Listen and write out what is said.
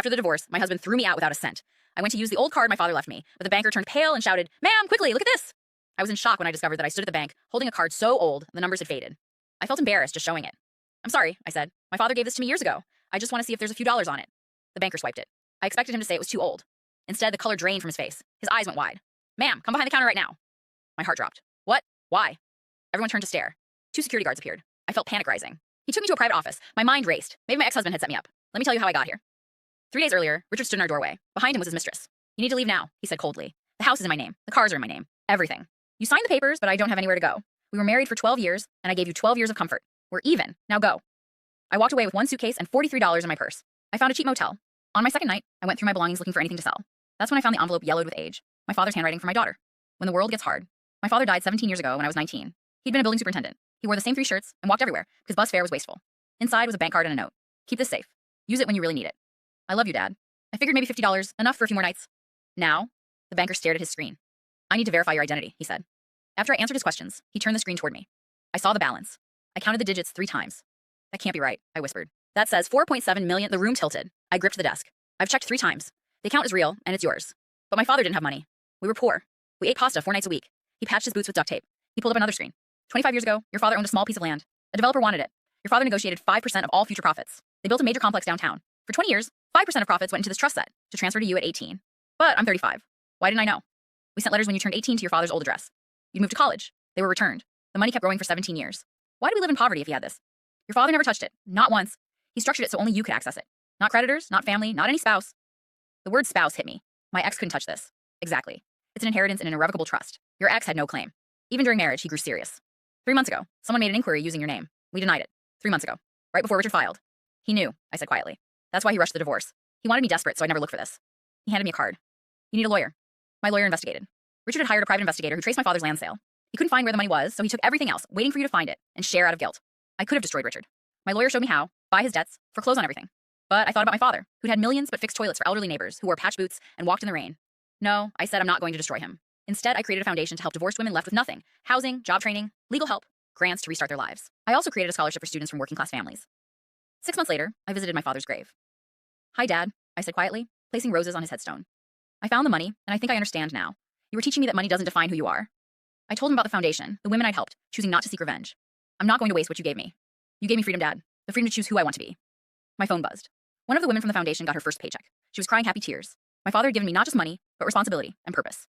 After the divorce, my husband threw me out without a cent. I went to use the old card my father left me, but the banker turned pale and shouted, "Ma'am, quickly, look at this!" I was in shock when I discovered that I stood at the bank holding a card so old the numbers had faded. I felt embarrassed just showing it. "I'm sorry," I said. "My father gave this to me years ago. I just want to see if there's a few dollars on it." The banker swiped it. I expected him to say it was too old. Instead, the color drained from his face. His eyes went wide. "Ma'am, come behind the counter right now." My heart dropped. "What? Why?" Everyone turned to stare. 2 security guards appeared. I felt panic rising. He took me to a private office. My mind raced. Maybe my ex-husband had set me up. Let me tell you how I got here. 3 days earlier, Richard stood in our doorway. Behind him was his mistress. "You need to leave now," he said coldly. "The house is in my name. The cars are in my name. Everything. You signed the papers, but I don't have anywhere to go. We were married for 12 years, and I gave you 12 years of comfort. We're even. Now go." I walked away with 1 suitcase and $43 in my purse. I found a cheap motel. On my second night, I went through my belongings looking for anything to sell. That's when I found the envelope yellowed with age. My father's handwriting for my daughter. "When the world gets hard." My father died 17 years ago when I was 19. He'd been a building superintendent. He wore the same 3 shirts and walked everywhere because bus fare was wasteful. Inside was a bank card and a note. "Keep this safe. Use it when you really need it. I love you, Dad." I figured maybe $50, enough for a few more nights. "Now?" The banker stared at his screen. "I need to verify your identity," he said. After I answered his questions, he turned the screen toward me. I saw the balance. I counted the digits 3 times. "That can't be right," I whispered. "That says 4.7 million. The room tilted. I gripped the desk. "I've checked 3 times. The account is real, and it's yours. But my father didn't have money. We were poor. We ate pasta 4 nights a week. He patched his boots with duct tape." He pulled up another screen. 25 years ago, your father owned a small piece of land. A developer wanted it. Your father negotiated 5% of all future profits. They built a major complex downtown. For 20 years, 5% of profits went into this trust set to transfer to you at 18. But I'm 35. Why didn't I know? We sent letters when you turned 18 to your father's old address. You'd moved to college. They were returned. The money kept growing for 17 years. Why did we live in poverty if he had this? Your father never touched it. Not once. He structured it so only you could access it. Not creditors, not family, not any spouse. The word spouse hit me. My ex couldn't touch this. Exactly. It's an inheritance and an irrevocable trust. Your ex had no claim. Even during marriage, he grew serious. 3 months ago, someone made an inquiry using your name. We denied it. 3 months ago. Right before Richard filed. He knew, I said quietly. That's why he rushed the divorce. He wanted me desperate, so I'd never look for this. He handed me a card. "You need a lawyer." My lawyer investigated. Richard had hired a private investigator who traced my father's land sale. He couldn't find where the money was, so he took everything else, waiting for you to find it, and share out of guilt. I could have destroyed Richard. My lawyer showed me how, buy his debts, foreclose on everything. But I thought about my father, who'd had millions but fixed toilets for elderly neighbors who wore patch boots and walked in the rain. No, I said I'm not going to destroy him. Instead, I created a foundation to help divorced women left with nothing: housing, job training, legal help, grants to restart their lives. I also created a scholarship for students from working-class families. 6 months later, I visited my father's grave. "Hi, Dad," I said quietly, placing roses on his headstone. "I found the money, and I think I understand now. You were teaching me that money doesn't define who you are." I told him about the foundation, the women I'd helped, choosing not to seek revenge. "I'm not going to waste what you gave me. You gave me freedom, Dad. The freedom to choose who I want to be." My phone buzzed. One of the women from the foundation got her first paycheck. She was crying happy tears. My father had given me not just money, but responsibility and purpose.